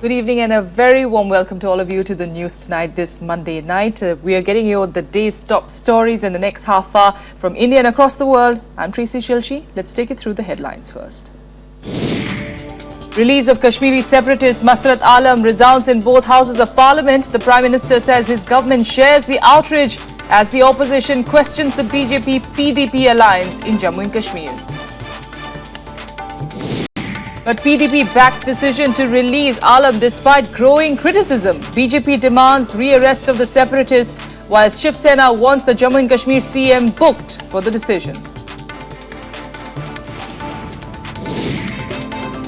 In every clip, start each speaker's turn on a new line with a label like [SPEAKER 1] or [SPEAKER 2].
[SPEAKER 1] Good evening and a very warm welcome to all of you to the news tonight, this Monday night. We are getting you the day's top stories in the next half hour from India and across the world. I'm Tracy Shilshi. Let's take it through the headlines first. Release of Kashmiri separatist Masrat Alam resounds in both houses of parliament. The Prime Minister says his government shares the outrage as the opposition questions the BJP-PDP alliance in Jammu and Kashmir. But PDP backs decision to release Alam despite growing criticism. BJP demands re-arrest of the separatist, while Shiv Sena wants the Jammu and Kashmir CM booked for the decision.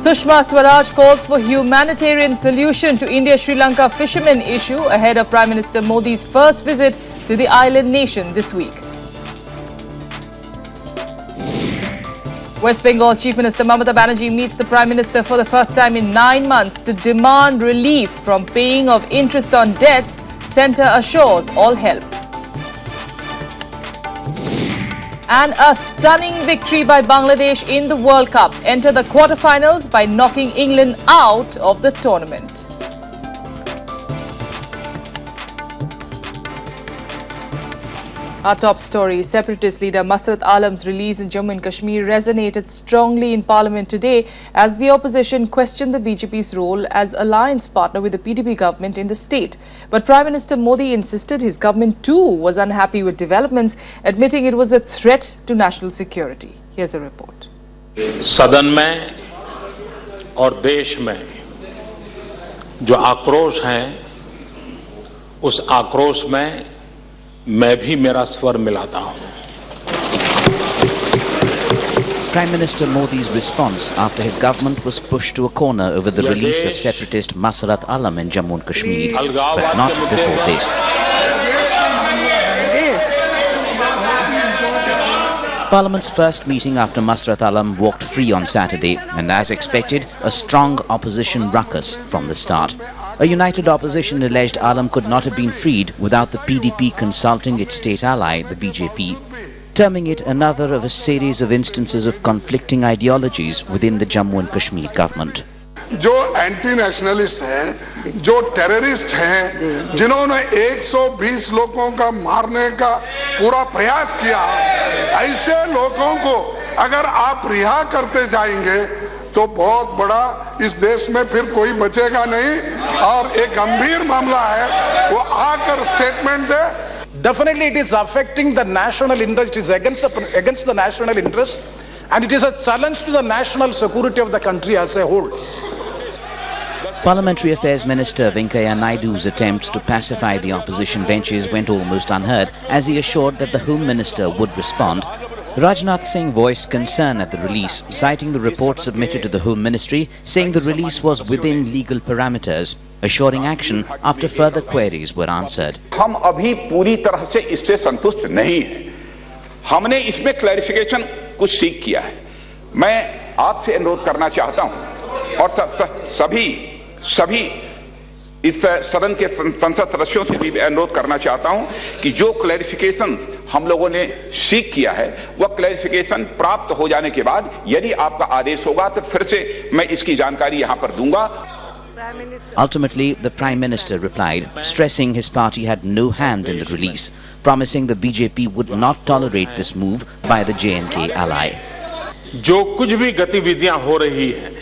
[SPEAKER 1] Sushma Swaraj calls for humanitarian solution to India-Sri Lanka fishermen issue ahead of Prime Minister Modi's first visit to the island nation this week. West Bengal Chief Minister Mamata Banerjee meets the Prime Minister for the first time in 9 months to demand relief from paying of interest on debts. Centre assures all help. And a stunning victory by Bangladesh in the World Cup. Enter the quarterfinals by knocking England out of the tournament. Our top story, separatist leader Masrat Alam's release in Jammu and Kashmir resonated strongly in Parliament today as the opposition questioned the BJP's role as alliance partner with the PDP government in the state. But Prime Minister Modi insisted his government too was unhappy with developments, admitting it was a threat to national security. Here's a report.
[SPEAKER 2] सदन में और देश में जो आक्रोश है, उस आक्रोश में मैं भी मेरा स्वर मिलाता हूं.
[SPEAKER 3] Prime Minister Modi's response after his government was pushed to a corner over the release of separatist Masrat Alam in Jammu and Kashmir, but not before this. Parliament's first meeting after Masrat Alam walked free on Saturday, and as expected, a strong opposition ruckus from the start. A united opposition alleged Alam could not have been freed without the PDP consulting its state ally, the BJP, terming it another of a series of instances of conflicting ideologies within the Jammu and Kashmir government.
[SPEAKER 4] जो anti nationalist हैं, जो terrorist हैं, जिन्होंने 120 लोगों का मारने का पूरा प्रयास किया, ऐसे लोगों को अगर आप रिहा करते जाएंगे तो बहुत बड़ा इस देश में फिर कोई बचेगा नहीं और एक गंभीर मामला है, वो आकर statement they.
[SPEAKER 5] Definitely it is affecting the national interest, it is against the national interest, and it is a challenge to the national security of the country as a whole.
[SPEAKER 3] Parliamentary Affairs Minister Venkaiah Naidu's attempts to pacify the opposition benches went almost unheard as he assured that the Home Minister would respond. Rajnath Singh voiced concern at the release, citing the report submitted to the Home Ministry, saying the release was within legal parameters, assuring action after further queries were answered.
[SPEAKER 6] हम अभी पूरी तरह से इससे संतुष्ट नहीं हैं. हमने इसमें क्लैरिफिकेशन कुछ सीख किया है. मैं आपसे अनुरोध करना चाहता हूं और सभी इस सदन के संसद सदस्यों से भी अनुरोध करना चाहता हूं कि जो क्लैरिफिकेशन हम लोगों ने सीख किया है, वह क्लैरिफिकेशन प्राप्त हो जाने के बाद यदि आपका आदेश होगा तो फिर से मैं इसकी जानकारी यहां पर दूंगा.
[SPEAKER 3] Ultimately, the Prime Minister replied, stressing his party had no hand in the release, promising the BJP would not tolerate this move by the JNK ally.
[SPEAKER 2] जो कुछ भी गतिविधियां हो रही हैं,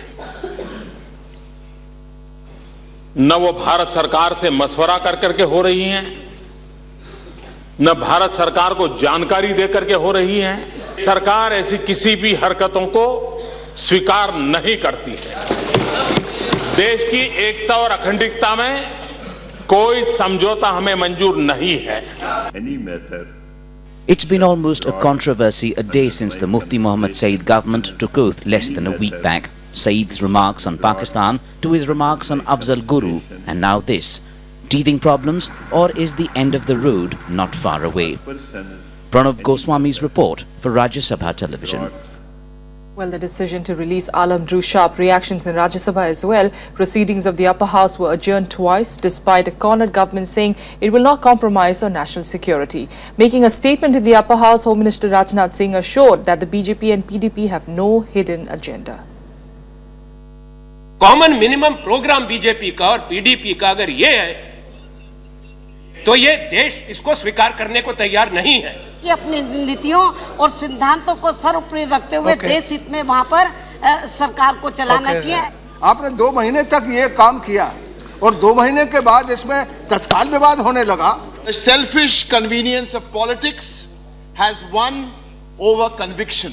[SPEAKER 2] न वो भारत सरकार से मशवरा कर करके हो रही हैं, न भारत सरकार को जानकारी दे करके हो रही हैं. सरकार ऐसी किसी भी हरकतों को स्वीकार नहीं करती है. देश की एकता और अखंडता में कोई समझौता हमें मंजूर नहीं है.
[SPEAKER 3] It's been almost a controversy a day since the Mufti Mohammad Saeed government took oath less than a week back. Saeed's remarks on Pakistan to his remarks on Afzal Guru, and now this. Teething problems, or is the end of the road not far away? Pranav Goswami's report for Rajya Sabha Television.
[SPEAKER 1] Well, the decision to release Alam drew sharp reactions in Rajya Sabha as well. Proceedings of the upper house were adjourned twice, despite a cornered government saying it will not compromise on national security. Making a statement in the upper house, Home Minister Rajnath Singh assured that the BJP and PDP have no hidden agenda.
[SPEAKER 7] Common minimum programme BJP का और PDP का अगर ये है तो ये देश इसको स्वीकार करने को तैयार नहीं है।
[SPEAKER 8] कि अपनी नीतियों और सिद्धांतों को सर्वोपरि रखते हुए देश हित में वहां पर सरकार को चलाना चाहिए।
[SPEAKER 9] आपने 2 महीने तक ये काम किया और 2 महीने के बाद इसमें तत्काल विवाद होने लगा।
[SPEAKER 10] The selfish convenience of politics has won over conviction.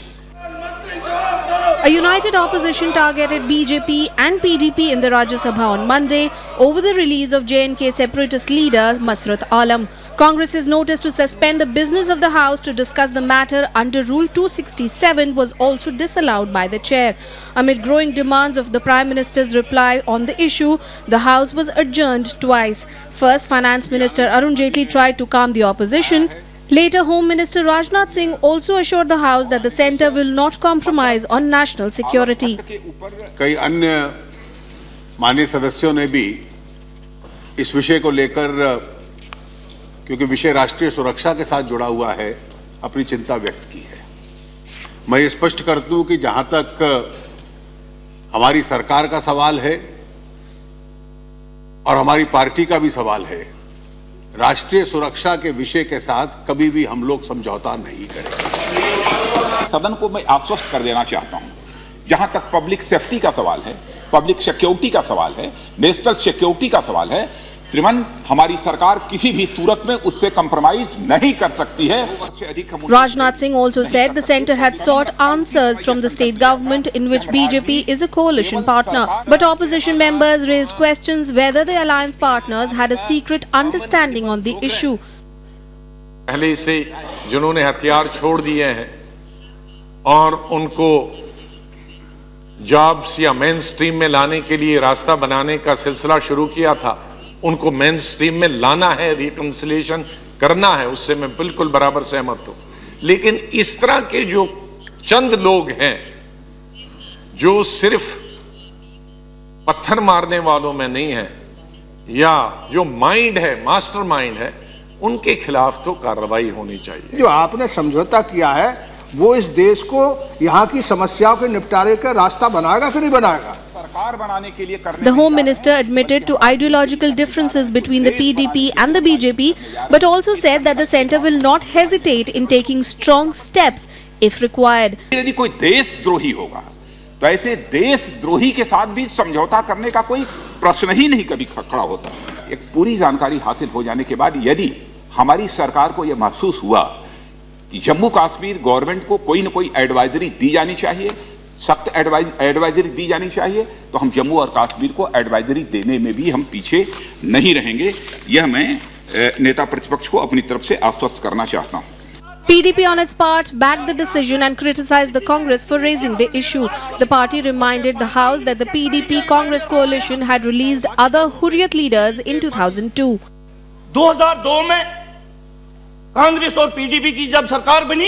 [SPEAKER 11] A united opposition targeted BJP and PDP in the Rajya Sabha on Monday over the release of J&K separatist leader Masrat Alam. Congress's notice to suspend the business of the House to discuss the matter under Rule 267 was also disallowed by the chair. Amid growing demands of the Prime Minister's reply on the issue, the House was adjourned twice. First, Finance Minister Arun Jaitley tried to calm the opposition. Later, Home Minister Rajnath Singh also assured the House that the centre will not compromise on national security.
[SPEAKER 10] कई अन्य माननीय सदस्यों ने भी इस विषय को लेकर, क्योंकि विषय राष्ट्रीय सुरक्षा के साथ जुड़ा हुआ है, अपनी चिंता व्यक्त की है। मैं ये स्पष्ट कर दूं कि जहां तक हमारी सरकार का सवाल है और हमारी पार्टी का भी सवाल है, राष्ट्रीय सुरक्षा के विषय के साथ कभी भी हम लोग समझौता नहीं करेंगे।
[SPEAKER 6] सदन को मैं आश्वस्त कर देना चाहता हूं, जहां तक पब्लिक सेफ्टी का सवाल है, पब्लिक सिक्योरिटी का सवाल है, नेशनल सिक्योरिटी का सवाल है, श्रीमान, हमारी सरकार किसी भी सूरत में उससे कंप्रोमाइज नहीं कर सकती है।
[SPEAKER 11] Rajnath Singh also said the centre had sought answers from the state government in which BJP is a coalition partner. But opposition members raised questions whether the alliance partners had a secret understanding on the issue.
[SPEAKER 2] पहले से जिन्होंने हथियार छोड़ दिए हैं और उनको jobs या मेन स्ट्रीम में लाने के लिए रास्ता बनाने का सिलसिला शुरू किया था, उनको मेन स्ट्रीम में लाना है, रिकंसिलिएशन करना है, उससे मैं बिल्कुल बराबर सहमत हूं। लेकिन इस तरह के जो चंद लोग हैं जो सिर्फ पत्थर मारने वालों में नहीं है या जो माइंड है, मास्टर माइंड है, उनके खिलाफ तो कार्रवाई होनी चाहिए।
[SPEAKER 9] जो आपने समझौता किया है वो इस देश को यहाँ की समस्याओं के निपटारे का रास्ता बनाएगा कि नहीं बनाएगा?
[SPEAKER 11] The Home Minister admitted to ideological differences between the PDP and the BJP, but also said that the centre will not hesitate in taking strong steps if required.
[SPEAKER 6] यदि कोई देशद्रोही होगा तो ऐसे देशद्रोही के साथ भी समझौता करने का कोई प्रश्न ही नहीं कभी खड़ा होता। एक पूरी जानकारी हासिल हो जाने के बाद यदि हमारी सरकार को यह महसूस हुआ कि जम्मू कश्मीर गवर्नमेंट को कोई न कोई एडवाइजरी दी जानी चाहिए, सख्त एडवाइजरी दी जानी चाहिए, तो हम जम्मू और कश्मीर को एडवाइजरी देने में भी हम पीछे नहीं रहेंगे। यह मैं नेता प्रतिपक्ष को अपनी तरफ से आश्वस्त करना चाहता हूं।
[SPEAKER 11] PDP on its part backed the decision and criticized the Congress for raising the issue. The party reminded the House that the PDP-Congress coalition had released other Hurriyat leaders in 2002.
[SPEAKER 12] 2002 में कांग्रेस और पीडीपी की जब सरकार बनी,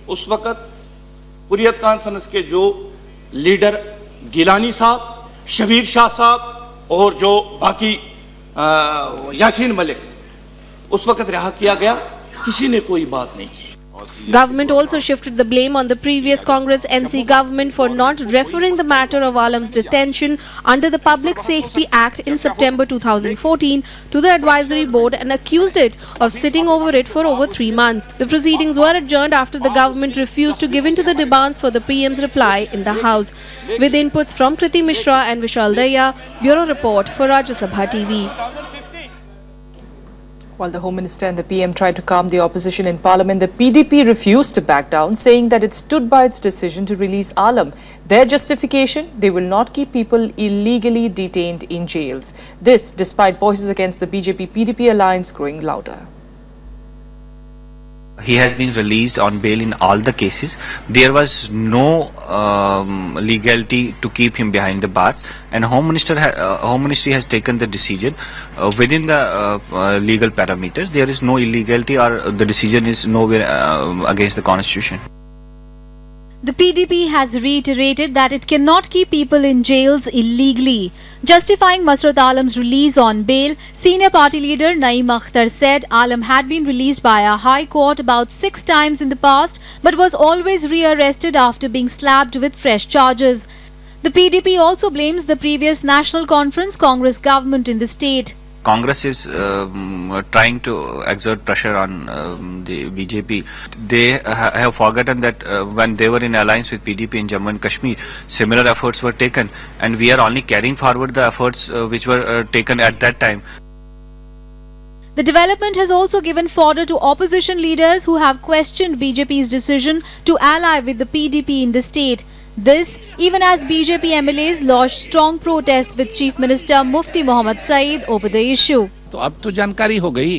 [SPEAKER 12] उस वक्त Hurriyat conference के जो लीडर गिलानी साहब, शबीर शाह साहब और जो बाकी यासीन मलिक, उस वक्त रिहा किया गया, किसी ने कोई बात नहीं की।
[SPEAKER 11] Government also shifted the blame on the previous Congress NC government for not referring the matter of Alam's detention under the Public Safety Act in September 2014 to the advisory board and accused it of sitting over it for over 3 months. The proceedings were adjourned after the government refused to give in to the demands for the PM's reply in the House. With inputs from Kriti Mishra and Vishal Daya, Bureau Report for Rajya Sabha TV.
[SPEAKER 1] While the Home Minister and the PM tried to calm the opposition in Parliament, the PDP refused to back down, saying that it stood by its decision to release Alam. Their justification, they will not keep people illegally detained in jails. This despite voices against the BJP-PDP alliance growing louder.
[SPEAKER 13] He has been released on bail in all the cases. There was no legality to keep him behind the bars, and Home Ministry has taken the decision within the legal parameters. There is no illegality, or the decision is nowhere against the Constitution.
[SPEAKER 14] The PDP has reiterated that it cannot keep people in jails illegally. Justifying Masrat Alam's release on bail, senior party leader Naeem Akhtar said Alam had been released by a high court about 6 times in the past, but was always rearrested after being slapped with fresh charges. The PDP also blames the previous National Conference Congress government in the state.
[SPEAKER 13] Congress is trying to exert pressure on the BJP. They have forgotten that when they were in alliance with PDP in Jammu and Kashmir, similar efforts were taken, and we are only carrying forward the efforts which were taken at that time.
[SPEAKER 14] The development has also given fodder to opposition leaders who have questioned BJP's decision to ally with the PDP in the state. This, even as BJP MLAs lodged strong protest with Chief Minister Mufti Mohammad Saeed over the issue.
[SPEAKER 15] तो अब तो जानकारी हो गई,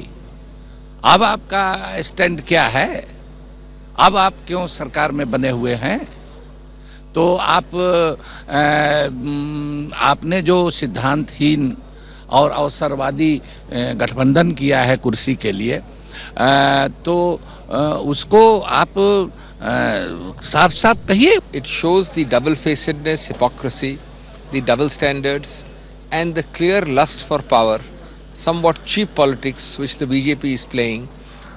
[SPEAKER 15] अब आपका stand क्या है, अब आप क्यों सरकार में बने हुए हैं, तो आपने जो सिद्धांतहीन और अवसरवादी गठबंधन किया है कुर्सी के लिए, तो उसको आप साफ साफ कहिए.
[SPEAKER 16] It shows the double-facedness, hypocrisy, the double standards and the clear lust for power, somewhat cheap politics which the BJP is playing,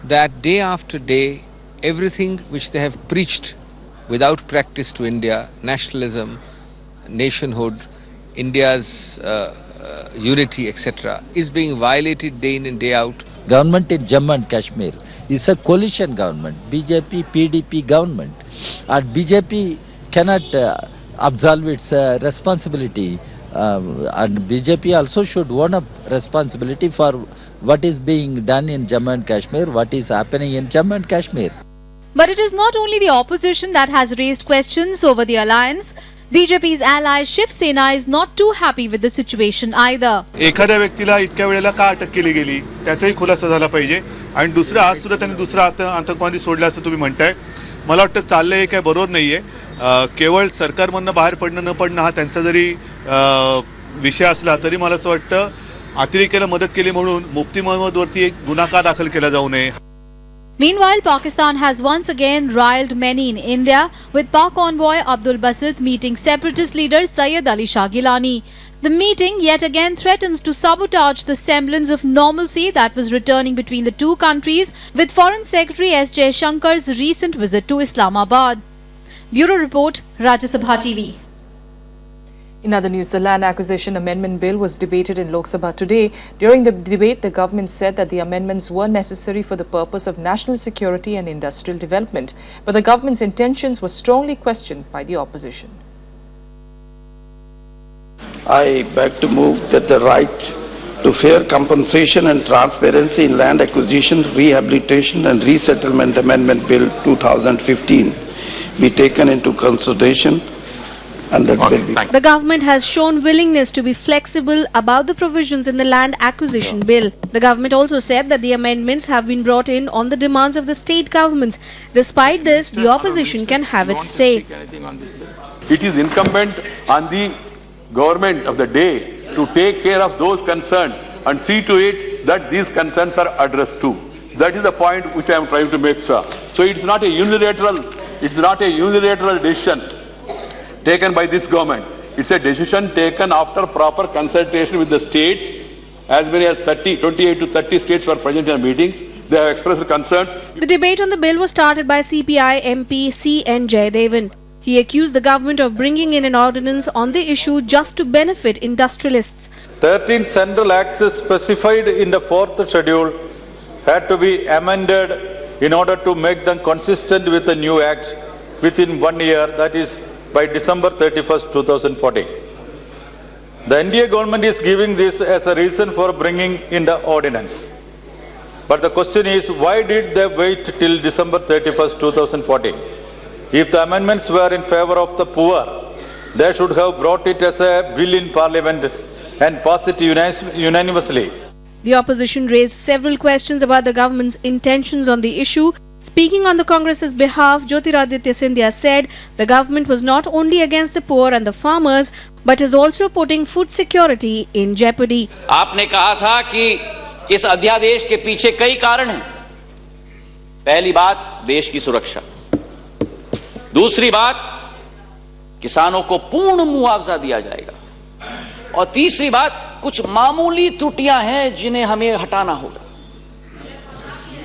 [SPEAKER 16] that day after day everything which they have preached without practice to India, nationalism, nationhood, India's unity, etc., is being violated day in and day out.
[SPEAKER 15] Government in Jammu and Kashmir is a coalition government, BJP, PDP government, and BJP cannot absolve its responsibility, and BJP also should own up responsibility for what is being done in Jammu and Kashmir, what is happening in Jammu and Kashmir.
[SPEAKER 14] But it is not only the opposition that has raised questions over the alliance. BJP's ally Shiv Sena is not too happy with the situation either.
[SPEAKER 10] एखाद्या व्यक्तीला इतक्या वेळेला का अटक केली गेली त्याचाही खुलासा झाला पाहिजे. आणि दुसरा आज सुद्धा त्यांनी दुसरा आतंकवादी सोडला असं तुम्ही म्हणताय. मला वाटतं चाललंय काय बरोबर नाहीये. केवळ सरकारमधनं बाहेर पडणं न पडणं हा त्यांचा जरी विषय असला तरी मला असं वाटतं अतिरेक्याला मदत केली म्हणून मुफ्ती मोहम्मदवरती एक गुन्हा का दाखल केला जाऊ नये.
[SPEAKER 14] Meanwhile, Pakistan has once again riled many in India, with Pak envoy Abdul Basit meeting separatist leader Syed Ali Shah Gilani. The meeting yet again threatens to sabotage the semblance of normalcy that was returning between the two countries with Foreign Secretary S. Jaishankar's recent visit to Islamabad. Bureau Report, Rajya Sabha TV.
[SPEAKER 1] In other news, the Land Acquisition Amendment Bill was debated in Lok Sabha today. During the debate, the government said that the amendments were necessary for the purpose of national security and industrial development. But the government's intentions were strongly questioned by the opposition.
[SPEAKER 17] I beg to move that the right to fair compensation and transparency in land acquisition, rehabilitation and resettlement Amendment Bill 2015 be taken into consideration. And
[SPEAKER 14] the government has shown willingness to be flexible about the provisions in the land acquisition bill. The government also said that the amendments have been brought in on the demands of the state governments. Despite this, the opposition can have its say.
[SPEAKER 18] It is incumbent on the government of the day to take care of those concerns and see to it that these concerns are addressed too. That is the point which I am trying to make, sir. So it's not a unilateral decision taken by this government. It's a decision taken after proper consultation with the states. As many as 28 to 30 states were present in the meetings. They have expressed concerns.
[SPEAKER 11] The debate on the bill was started by CPI MP C.N. Jayadevan. He accused the government of bringing in an ordinance on the issue just to benefit industrialists.
[SPEAKER 19] 13 central acts specified in the 4th schedule had to be amended in order to make them consistent with the new act within 1 year, that is by December 31st, 2014. The NDA government is giving this as a reason for bringing in the ordinance. But the question is, why did they wait till December 31st, 2014? If the amendments were in favor of the poor, they should have brought it as a bill in Parliament and passed it unanimously.
[SPEAKER 11] The opposition raised several questions about the government's intentions on the issue. Speaking on the Congress's behalf, Jyotiraditya Scindia said the government was not only against the poor and the farmers, but is also putting food security in jeopardy.
[SPEAKER 20] आपने कहा था कि इस अध्यादेश के पीछे कई कारण हैं. पहली बात देश की सुरक्षा, दूसरी बात किसानों को पूर्ण मुआवजा दिया जाएगा, और तीसरी बात कुछ मामूली त्रुटियां हैं जिन्हें हमें हटाना होगा.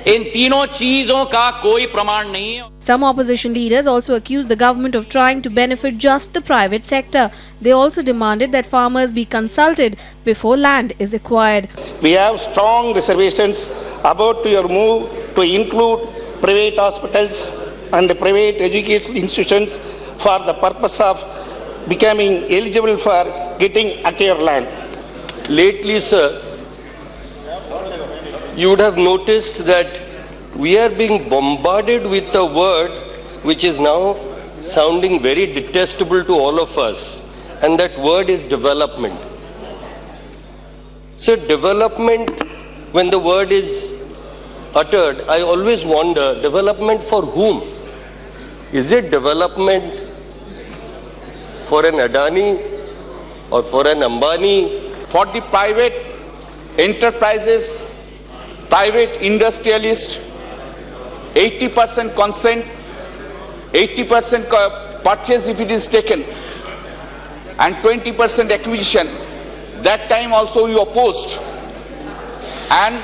[SPEAKER 20] इन तीनों चीजों का कोई प्रमाण नहीं है।
[SPEAKER 11] Some opposition leaders also accused the government of trying to benefit just the private sector. They also demanded that farmers be consulted before land is acquired.
[SPEAKER 17] We have strong reservations about your move to include private hospitals and private educational institutions for the purpose of becoming eligible for getting acquired land.
[SPEAKER 21] Lately, sir, you would have noticed that we are being bombarded with a word which is now sounding very detestable to all of us, and that word is development. So development, when the word is uttered, I always wonder, development for whom? Is it development for an Adani or for an Ambani?
[SPEAKER 6] For the private enterprises, private industrialists, 80% consent, 80% purchase if it is taken, and 20% acquisition. That time also we opposed, and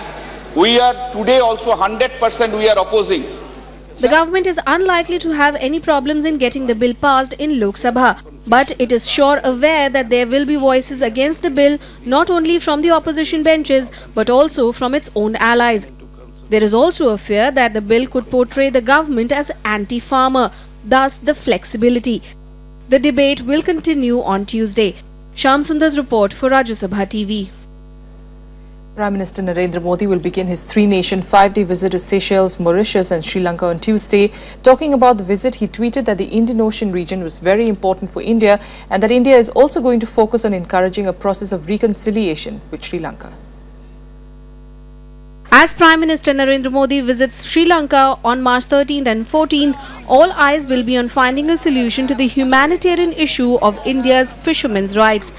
[SPEAKER 6] we are today also 100% we are opposing.
[SPEAKER 11] The government is unlikely to have any problems in getting the bill passed in Lok Sabha, but it is sure aware that there will be voices against the bill not only from the opposition benches but also from its own allies. There is also a fear that the bill could portray the government as anti-farmer, thus the flexibility. The debate will continue on Tuesday. Shyam Sundar's report for Rajya Sabha TV.
[SPEAKER 1] Prime Minister Narendra Modi will begin his three-nation, 5-day visit to Seychelles, Mauritius and Sri Lanka on Tuesday. Talking about the visit, he tweeted that the Indian Ocean region was very important for India and that India is also going to focus on encouraging a process of reconciliation with Sri Lanka.
[SPEAKER 11] As Prime Minister Narendra Modi visits Sri Lanka on March 13th and 14th, all eyes will be on finding a solution to the humanitarian issue of India's fishermen's rights.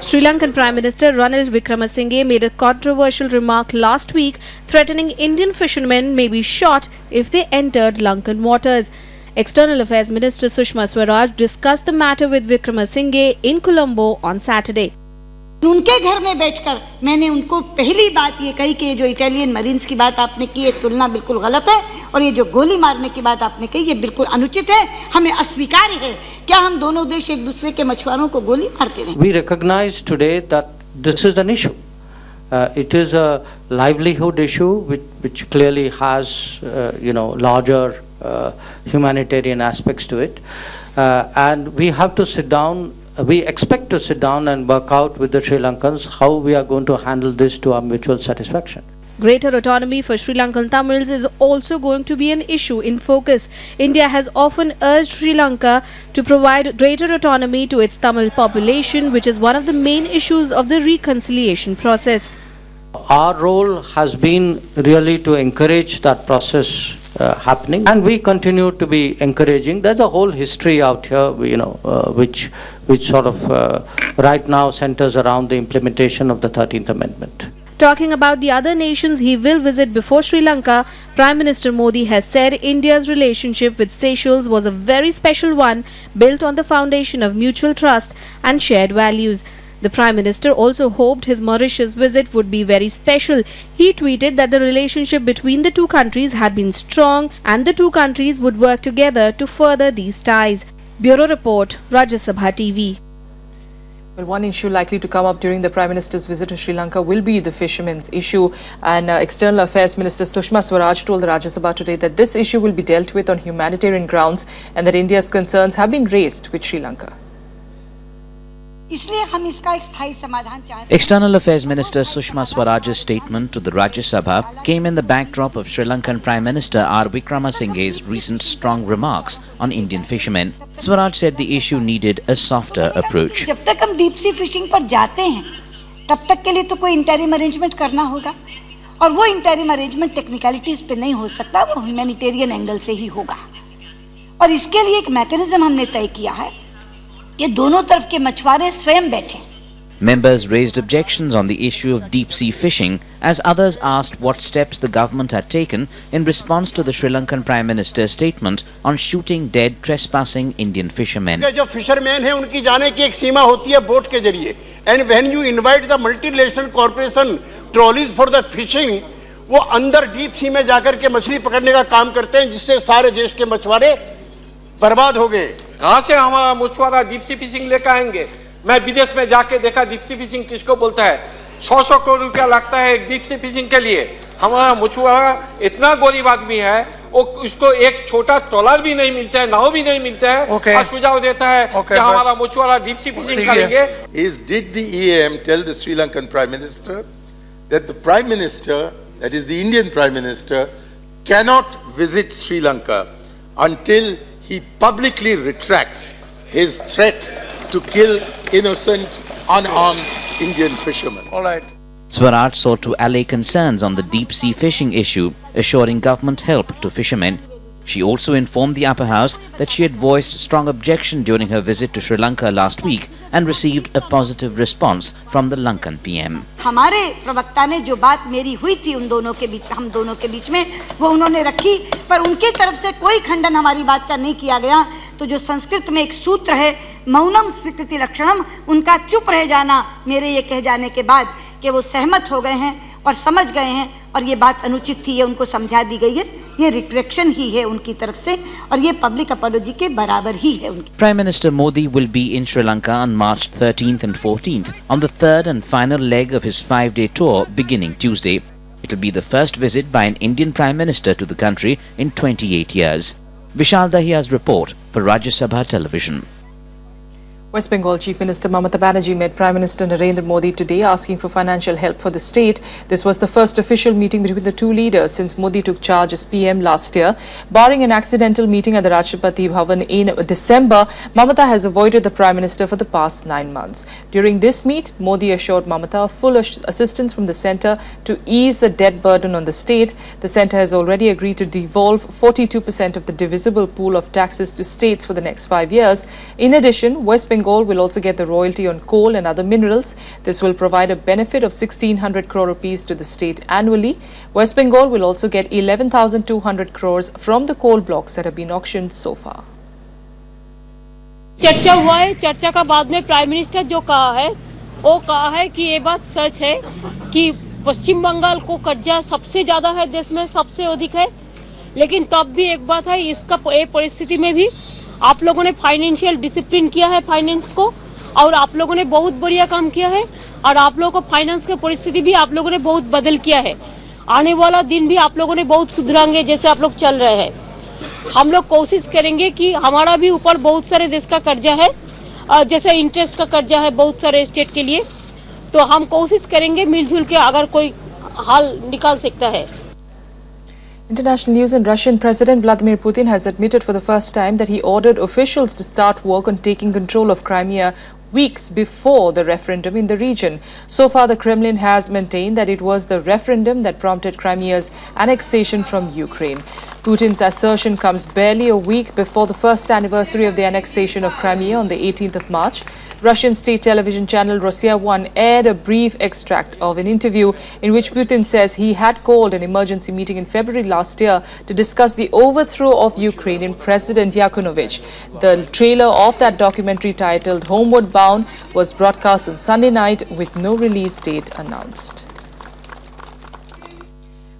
[SPEAKER 11] Sri Lankan Prime Minister Ranil Wickremesinghe made a controversial remark last week, threatening Indian fishermen may be shot if they entered Lankan waters. External Affairs Minister Sushma Swaraj discussed the matter with Wickremesinghe in Colombo on Saturday.
[SPEAKER 22] उनके घर में बैठकर मैंने उनको पहली बात ये कही कि जो इटालियन मरीन्स की बात आपने की, ये तुलना बिल्कुल गलत है और ये जो गोली मारने की बात आपने कही ये बिल्कुल अनुचित है, हमें अस्वीकार्य है। क्या हम दोनों देश एक दूसरे के मछुआरों को गोली मारते रहे?
[SPEAKER 23] We recognize today that this is an issue. It is a livelihood issue which clearly has larger humanitarian aspects to it, and we have to sit down. We expect to sit down and work out with the Sri Lankans how we are going to handle this to our mutual satisfaction.
[SPEAKER 11] Greater autonomy for Sri Lankan Tamils is also going to be an issue in focus. India has often urged Sri Lanka to provide greater autonomy to its Tamil population, which is one of the main issues of the reconciliation process.
[SPEAKER 23] Our role has been really to encourage that process happening, and we continue to be encouraging. There's a whole history out here, which sort of right now centers around the implementation of the 13th Amendment.
[SPEAKER 11] Talking about the other nations he will visit before Sri Lanka, Prime Minister Modi has said India's relationship with Seychelles was a very special one, built on the foundation of mutual trust and shared values. The Prime Minister also hoped his Mauritius visit would be very special. He tweeted that the relationship between the two countries had been strong and the two countries would work together to further these ties. Bureau Report, Rajya Sabha TV.
[SPEAKER 1] Well, one issue likely to come up during the Prime Minister's visit to Sri Lanka will be the fishermen's issue. And External Affairs Minister Sushma Swaraj told the Rajya Sabha today that this issue will be dealt with on humanitarian grounds and that India's concerns have been raised with Sri Lanka.
[SPEAKER 3] External Affairs Minister Sushma Swaraj's statement to the Rajya Sabha came in the backdrop of Sri Lankan Prime Minister R. Wickremesinghe's recent strong remarks on Indian fishermen. Swaraj said the issue needed a softer approach.
[SPEAKER 22] जब तक हम deep sea fishing पर जाते हैं तब तक के लिए तो कोई इंटरिम अरेंजमेंट करना होगा और वो इंटरिम अरेंजमेंट टेक्निकलिटीज पे नहीं हो सकता, वो ह्यूमैनिटेरियन एंगल से ही होगा और इसके लिए एक मैकेनिज्म हमने तय किया है कि दोनों तरफ के मछुआरे स्वयं बैठे.
[SPEAKER 3] Members raised objections on the issue of deep-sea fishing as others asked what steps the government had taken in response to the Sri Lankan Prime Minister's statement on shooting dead trespassing Indian fishermen.
[SPEAKER 24] जो fisherman हैं उनकी जाने की एक सीमा होती है boat के जरिए, and when you invite the multinational corporation trolleys for the fishing, वो अंदर डीप सी में जाकर के मछली पकड़ने का काम करते हैं, जिससे सारे देश के मछुआरे बर्बाद हो गए।
[SPEAKER 4] कहां से हमारा मछुआरा डीप सी फिशिंग लेकर आएंगे? मैं विदेश में जाके देखा डीप सी फिशिंग किसको बोलता है। 100 करोड़ रुपया लगता है एक डीप सी फिशिंग के लिए। हमारा मछुआरा इतना गरीब आदमी है, उसको एक छोटा ट्रॉलर भी नहीं मिलता है, नाव भी नहीं मिलता है। और सुझाव देता है कि हमारा मछुआरा डीप सी फिशिंग करेंगे।
[SPEAKER 5] Did the EAM tell the Sri Lankan Prime Minister that the Prime Minister, that is the Indian Prime Minister, cannot visit Sri Lanka until he publicly retracts his threat to kill innocent, unarmed Indian fishermen?
[SPEAKER 24] All right.
[SPEAKER 3] Swaraj sought to allay concerns on the deep-sea fishing issue, assuring government help to fishermen. She also informed the upper house that she had voiced strong objection during her visit to Sri Lanka last week and received a positive response from the Lankan PM.
[SPEAKER 22] हमारे प्रवक्ता ने जो बात मेरी हुई थी उन दोनों के बीच, हम दोनों के बीच में, वो उन्होंने रखी, पर उनकी तरफ से कोई खंडन हमारी बात का नहीं किया गया। तो जो संस्कृत में एक सूत्र है, मौनम स्वीकृति लक्षणम, उनका चुप रह जाना मेरे ये कह जाने के बाद कि वो सहमत हो गए हैं और समझ गए हैं और ये बात अनुचित थी, ये उनको समझा दी गई है। ये रिट्रैक्शन ही है उनकी तरफ से और ये पब्लिक अपॉलॉजी के बराबर ही है उनकी।
[SPEAKER 3] Prime Minister Modi will be in Sri Lanka on March 13th and 14th on the third and final leg of his 5-day tour beginning Tuesday. It will be the first visit by an Indian Prime Minister to the country in 28 years. Vishal Dahiya's report for Rajya Sabha Television.
[SPEAKER 1] West Bengal Chief Minister Mamata Banerjee met Prime Minister Narendra Modi today asking for financial help for the state. This was the first official meeting between the two leaders since Modi took charge as PM last year. Barring an accidental meeting at the Rashtrapati Bhavan in December, Mamata has avoided the Prime Minister for the past 9 months. During this meet, Modi assured Mamata of full assistance from the centre to ease the debt burden on the state. The centre has already agreed to devolve 42% of the divisible pool of taxes to states for the next 5 years. In addition, West Bengal will also get the royalty on coal and other minerals. This will provide a benefit of 1,600 crore rupees to the state annually. West Bengal will also get 11,200 crores from the coal blocks that have been auctioned so far.
[SPEAKER 7] चर्चा हुआ है, चर्चा का बाद में prime minister जो कहा है वो कहा है कि ये बात सच है कि पश्चिम बंगाल को कर्जा सबसे ज्यादा है, देश में सबसे अधिक है। लेकिन तब भी एक बात है, इसका परिस्थिति में भी आप लोगों ने फाइनेंशियल डिसिप्लिन किया है फाइनेंस को, और आप लोगों ने बहुत बढ़िया काम किया है और आप लोगों को फाइनेंस की परिस्थिति भी आप लोगों ने बहुत बदल किया है। आने वाला दिन भी आप लोगों ने बहुत सुधराएंगे जैसे आप लोग चल रहे हैं। हम लोग कोशिश करेंगे कि हमारा भी ऊपर बहुत सारे देश का कर्जा है, जैसे इंटरेस्ट का कर्जा है बहुत सारे स्टेट के लिए, तो हम कोशिश करेंगे मिलजुल के अगर कोई हल निकाल सकता है।
[SPEAKER 1] International news. And Russian President Vladimir Putin has admitted for the first time that he ordered officials to start work on taking control of Crimea weeks before the referendum in the region. So far, the Kremlin has maintained that it was the referendum that prompted Crimea's annexation from Ukraine. Putin's assertion comes barely a week before the first anniversary of the annexation of Crimea on the 18th of March. Russian state television channel Rossiya 1 aired a brief extract of an interview in which Putin says he had called an emergency meeting in February last year to discuss the overthrow of Ukrainian President Yanukovych. The trailer of that documentary titled Homeward Bound was broadcast on Sunday night with no release date announced.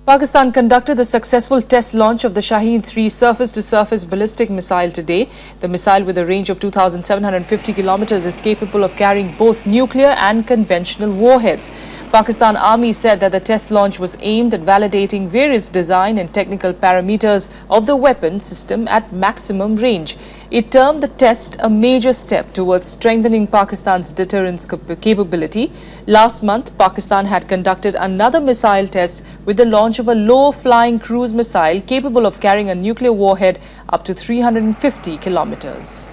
[SPEAKER 1] Pakistan conducted the successful test launch of the Shaheen-3 surface-to-surface ballistic missile today. The missile, with a range of 2,750 kilometers, is capable of carrying both nuclear and conventional warheads. Pakistan Army said that the test launch was aimed at validating various design and technical parameters of the weapon system at maximum range. It termed the test a major step towards strengthening Pakistan's deterrence capability. Last month, Pakistan had conducted another missile test with the launch of a low-flying cruise missile capable of carrying a nuclear warhead up to 350 kilometers.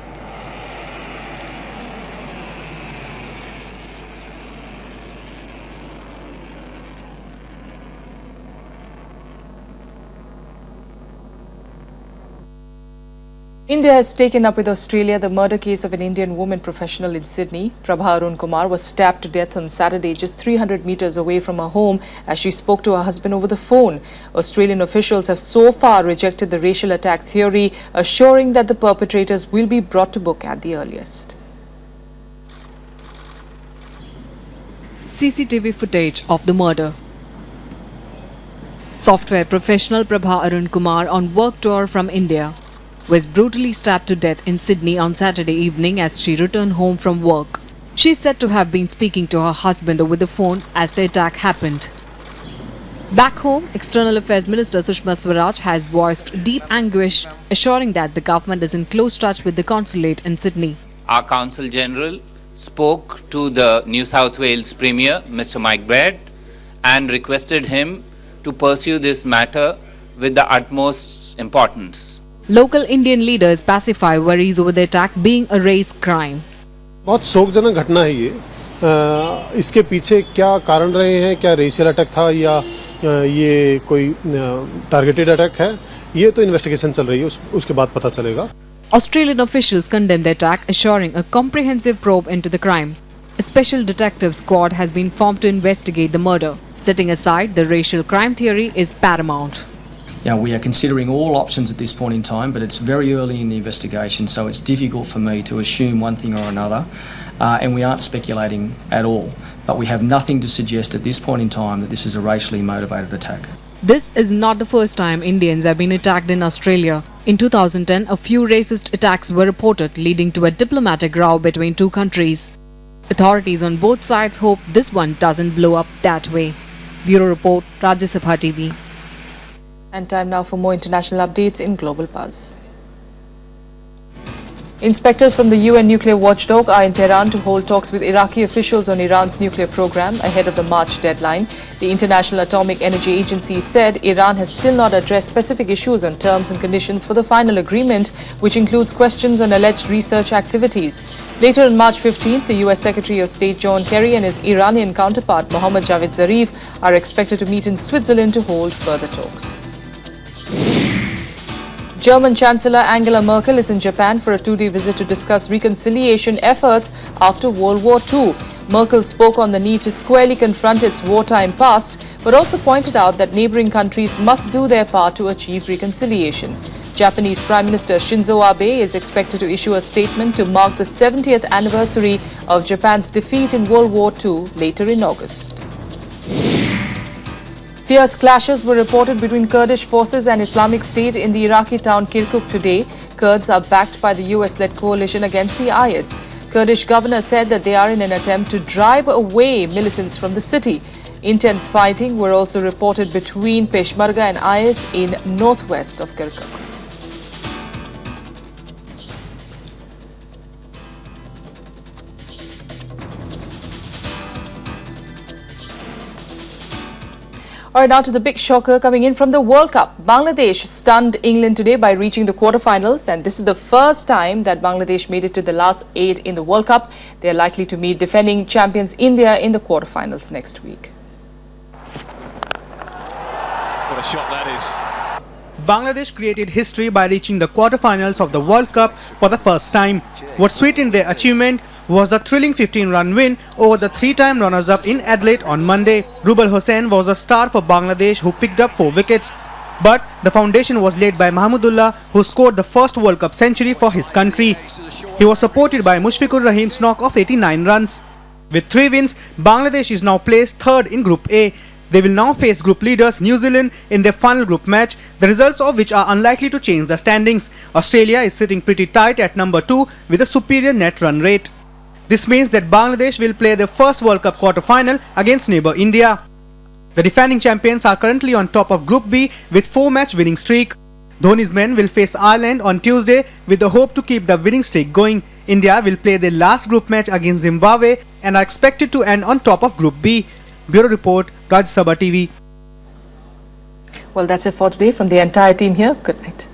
[SPEAKER 1] India has taken up with Australia the murder case of an Indian woman professional in Sydney. Prabha Arun Kumar was stabbed to death on Saturday just 300 meters away from her home as she spoke to her husband over the phone. Australian officials have so far rejected the racial attack theory, assuring that the perpetrators will be brought to book at the earliest.
[SPEAKER 8] CCTV footage of the murder.
[SPEAKER 11] Software professional Prabha Arun Kumar, on work tour from India, was brutally stabbed to death in Sydney on Saturday evening as she returned home from work. She is said to have been speaking to her husband over the phone as the attack happened. Back home, External Affairs Minister Sushma Swaraj has voiced deep anguish, assuring that the government is in close touch with the consulate in Sydney.
[SPEAKER 2] Our Consul General spoke to the New South Wales Premier, Mr. Mike Baird, and requested him to pursue this matter with the utmost importance.
[SPEAKER 11] Local Indian leaders pacify worries over the attack being a race crime.
[SPEAKER 8] बहुत शोकजनक घटना है ये। इसके पीछे क्या कारण रहे हैं, क्या रेशियल अटैक था या ये कोई टारगेटेड अटैक है, ये तो इन्वेस्टिगेशन चल रही है, उसके बाद पता चलेगा।
[SPEAKER 11] Australian officials condemned the attack, assuring a comprehensive probe into the crime. A special detective squad has been formed to investigate the murder. Setting aside the racial crime theory is paramount.
[SPEAKER 9] Now, we are considering all options at this point in time, but it's very early in the investigation, so it's difficult for me to assume one thing or another, and we aren't speculating at all. But we have nothing to suggest at this point in time that this is a racially motivated attack.
[SPEAKER 11] This is not the first time Indians have been attacked in Australia. In 2010, a few racist attacks were reported, leading to a diplomatic row between two countries. Authorities on both sides hope this one doesn't blow up that way. Bureau Report, Rajya Sabha TV.
[SPEAKER 1] And time now for more international updates in Global Buzz. Inspectors from the UN nuclear watchdog are in Tehran to hold talks with Iraqi officials on Iran's nuclear program ahead of the March deadline. The International Atomic Energy Agency said Iran has still not addressed specific issues on terms and conditions for the final agreement, which includes questions on alleged research activities. Later on March 15th, the US Secretary of State John Kerry and his Iranian counterpart Mohammad Javad Zarif are expected to meet in Switzerland to hold further talks. German Chancellor Angela Merkel is in Japan for a two-day visit to discuss reconciliation efforts after World War II. Merkel spoke on the need to squarely confront its wartime past, but also pointed out that neighboring countries must do their part to achieve reconciliation. Japanese Prime Minister Shinzo Abe is expected to issue a statement to mark the 70th anniversary of Japan's defeat in World War II later in August. Fierce clashes were reported between Kurdish forces and Islamic State in the Iraqi town Kirkuk today. Kurds are backed by the US-led coalition against the IS. Kurdish governor said that they are in an attempt to drive away militants from the city. Intense fighting were also reported between Peshmerga and IS in northwest of Kirkuk. All right, now to the big shocker coming in from the World Cup. Bangladesh stunned England today by reaching the quarterfinals, and this is the first time that Bangladesh made it to the last 8 in the World Cup. They are likely to meet defending champions India in the quarterfinals next week.
[SPEAKER 12] What a shot that is. Bangladesh created history by reaching the quarterfinals of the World Cup for the first time. What sweetened their achievement was the thrilling 15-run win over the three-time runners-up in Adelaide on Monday. Rubal Hossain was a star for Bangladesh, who picked up 4 wickets. But the foundation was laid by Mahmudullah, who scored the first World Cup century for his country. He was supported by Mushfiqur Rahim's knock of 89 runs. With 3 wins, Bangladesh is now placed 3rd in Group A. They will now face group leaders New Zealand in their final group match, the results of which are unlikely to change the standings. Australia is sitting pretty tight at number 2 with a superior net run rate. This means that Bangladesh will play their first World Cup quarter-final against neighbour India. The defending champions are currently on top of Group B with 4-match winning streak. Dhoni's men will face Ireland on Tuesday with the hope to keep the winning streak going. India will play their last group match against Zimbabwe and are expected to end on top of Group B. Bureau Report, Rajya Sabha TV.
[SPEAKER 1] Well, that's it for today from the entire team here. Good night.